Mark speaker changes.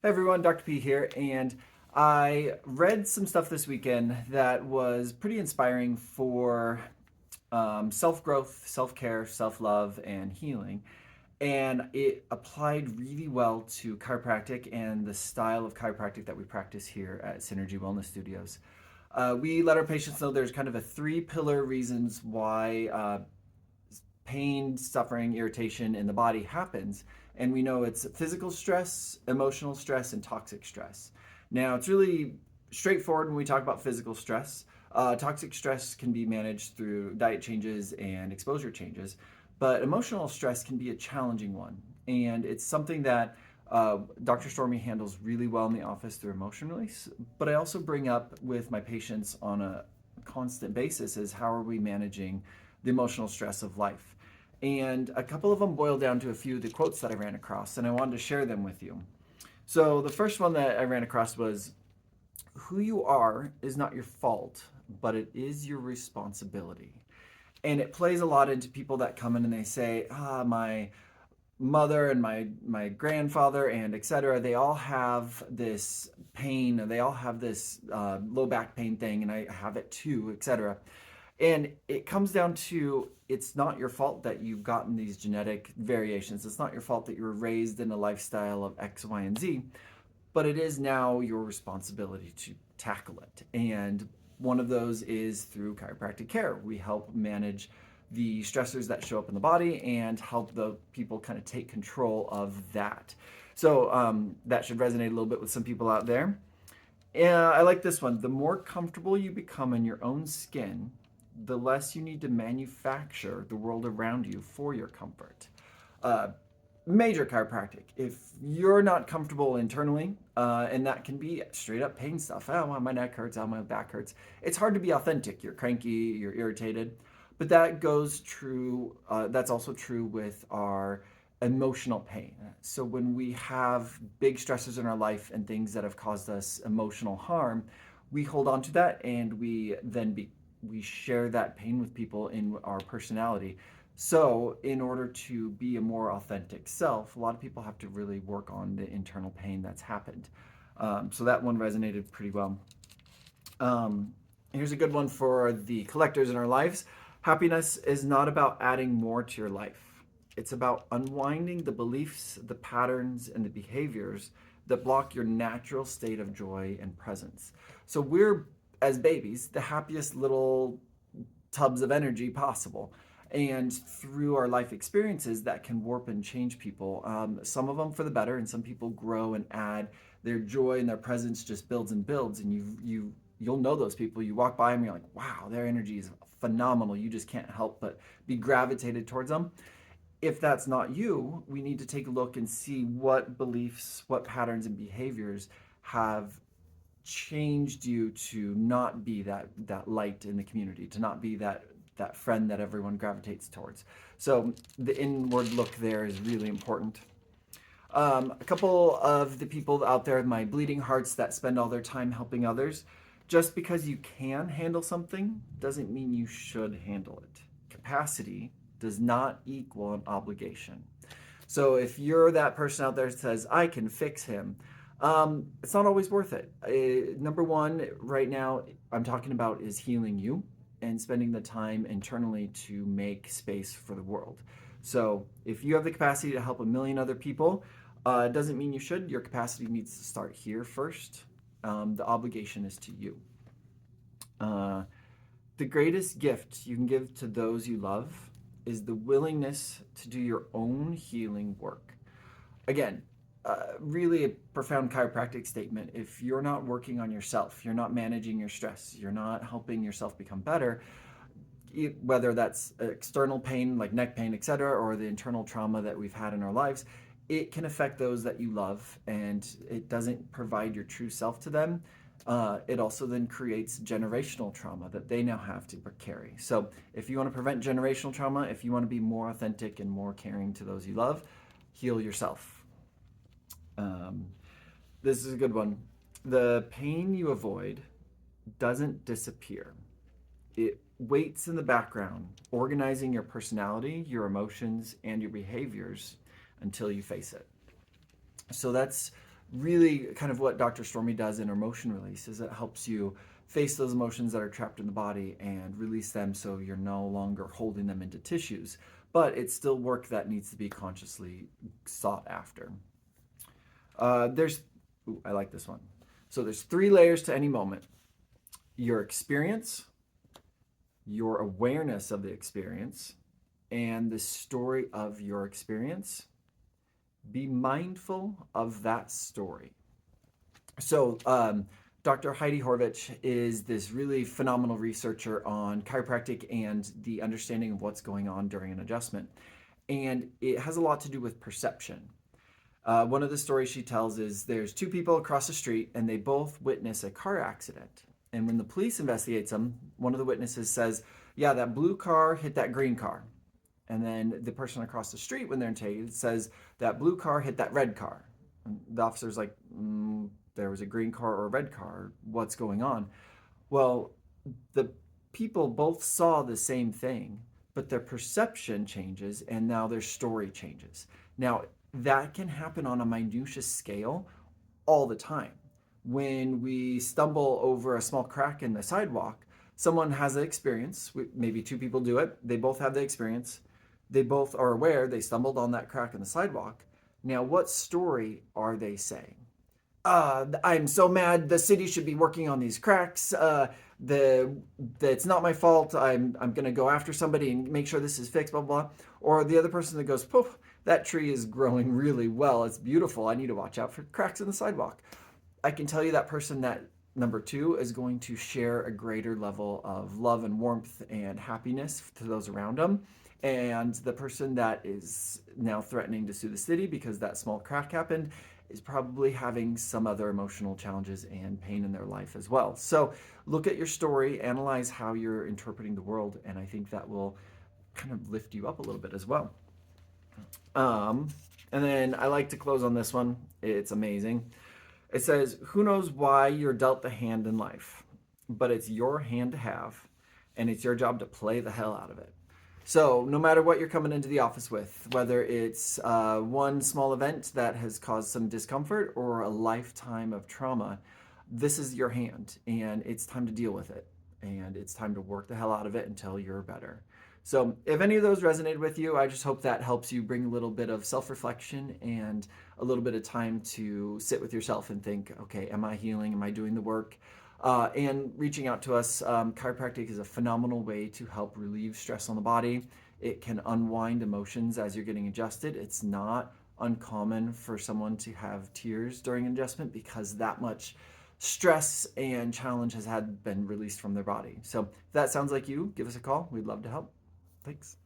Speaker 1: Hey everyone, Dr. P here, and I read some stuff this weekend that was pretty inspiring for self growth, self care, self love, and healing. And it applied really well to chiropractic and the style of chiropractic that we practice here at Synergy Wellness Studios. We let our patients know there's kind of a three pillar reasons why pain, suffering, irritation in the body happens. And we know it's physical stress, emotional stress, and toxic stress. Now, it's really straightforward when we talk about physical stress. Toxic stress can be managed through diet changes and exposure changes, but emotional stress can be a challenging one. And it's something that Dr. Stormy handles really well in the office through emotion release. But I also bring up with my patients on a constant basis is how are we managing the emotional stress of life? And a couple of them boil down to a few of the quotes that I ran across, and I wanted to share them with you. So the first one that I ran across was, who you are is not your fault, but it is your responsibility. And it plays a lot into people that come in and they say, my mother and my grandfather and etc. They all have this pain, they all have this low back pain thing, and I have it too, etc. And it comes down to it's not your fault that you've gotten these genetic variations. It's not your fault that you were raised in a lifestyle of X, Y, and Z, but it is now your responsibility to tackle it. And one of those is through chiropractic care. We help manage the stressors that show up in the body and help the people kind of take control of that. So that should resonate a little bit with some people out there. I like this one. The more comfortable you become in your own skin, the less you need to manufacture the world around you for your comfort. Uh, Major chiropractic. If you're not comfortable internally, and that can be straight up pain stuff. Oh, my neck hurts. Oh, my back hurts. It's hard to be authentic. You're cranky. You're irritated. But that goes true. That's also true with our emotional pain. So when we have big stresses in our life and things that have caused us emotional harm, we hold on to that and we share that pain with people in our personality. So, in order to be a more authentic self, a lot of people have to really work on the internal pain that's happened. So, that one resonated pretty well. Um, Here's a good one for the collectors in our lives. Happiness is not about adding more to your life, it's about unwinding the beliefs, the patterns, and the behaviors that block your natural state of joy and presence. So, we're, as babies, the happiest little tubs of energy possible. And through our life experiences, that can warp and change people. Some of them for the better, and some people grow and add. Their joy and their presence just builds and builds, and you'll know those people. You walk by them, you're like, wow, their energy is phenomenal. You just can't help but be gravitated towards them. If that's not you, we need to take a look and see what beliefs, what patterns and behaviors have changed you to not be that light in the community, to not be that friend that everyone gravitates towards. So the inward look there is really important. A couple of the people out there, my bleeding hearts that spend all their time helping others, just because you can handle something doesn't mean you should handle it. Capacity does not equal an obligation. So if you're that person out there that says, I can fix him, it's not always worth it. Number one, right now, I'm talking about is healing you and spending the time internally to make space for the world. So if you have the capacity to help a million other people, it doesn't mean you should. Your capacity needs to start here first. The obligation is to you. Uh, the greatest gift you can give to those you love is the willingness to do your own healing work. Again, really a profound chiropractic statement. If you're not working on yourself, you're not managing your stress, you're not helping yourself become better, whether that's external pain like neck pain, etc., or the internal trauma that we've had in our lives, it can affect those that you love, and it doesn't provide your true self to them. It also then creates generational trauma that they now have to carry. So, if you want to prevent generational trauma, if you want to be more authentic and more caring to those you love, heal yourself. Um, this is a good one. The pain you avoid doesn't disappear. It waits in the background, organizing your personality, your emotions, and your behaviors until you face it. So that's really kind of what Dr. Stormy does in her motion release is it helps you face those emotions that are trapped in the body and release them so you're no longer holding them into tissues. But it's still work that needs to be consciously sought after. I like this one. So there's 3 layers to any moment: your experience, your awareness of the experience, and the story of your experience. Be mindful of that story. So, Dr. Heidi Horvich is this really phenomenal researcher on chiropractic and the understanding of what's going on during an adjustment. And it has a lot to do with perception. One of the stories she tells is there's 2 people across the street and they both witness a car accident. And when the police investigates them, one of the witnesses says, yeah, that blue car hit that green car. And then the person across the street, when they're interrogated, says that blue car hit that red car. And the officer's like, there was a green car or a red car. What's going on? Well, the people both saw the same thing, but their perception changes and now their story changes. Now, that can happen on a minutiae scale all the time. When we stumble over a small crack in the sidewalk, someone has the experience. Maybe 2 people do it. They both have the experience. They both are aware they stumbled on that crack in the sidewalk. Now, what story are they saying? I'm so mad. The city should be working on these cracks. It's not my fault. I'm gonna go after somebody and make sure this is fixed. Blah blah. Or the other person that goes, poof, that tree is growing really well. It's beautiful. I need to watch out for cracks in the sidewalk. I can tell you that person that number 2 is going to share a greater level of love and warmth and happiness to those around them. And the person that is now threatening to sue the city because that small crack happened is probably having some other emotional challenges and pain in their life as well. So look at your story, analyze how you're interpreting the world, and I think that will kind of lift you up a little bit as well. And then I like to close on this one. It's amazing. It says, who knows why you're dealt the hand in life, but it's your hand to have, and it's your job to play the hell out of it. So no matter what you're coming into the office with, whether it's one small event that has caused some discomfort or a lifetime of trauma, this is your hand and it's time to deal with it. And it's time to work the hell out of it until you're better. So if any of those resonated with you, I just hope that helps you bring a little bit of self-reflection and a little bit of time to sit with yourself and think, okay, am I healing? Am I doing the work? And reaching out to us. Chiropractic is a phenomenal way to help relieve stress on the body. It can unwind emotions as you're getting adjusted. It's not uncommon for someone to have tears during adjustment because that much stress and challenge has been released from their body. So if that sounds like you, give us a call. We'd love to help. Thanks.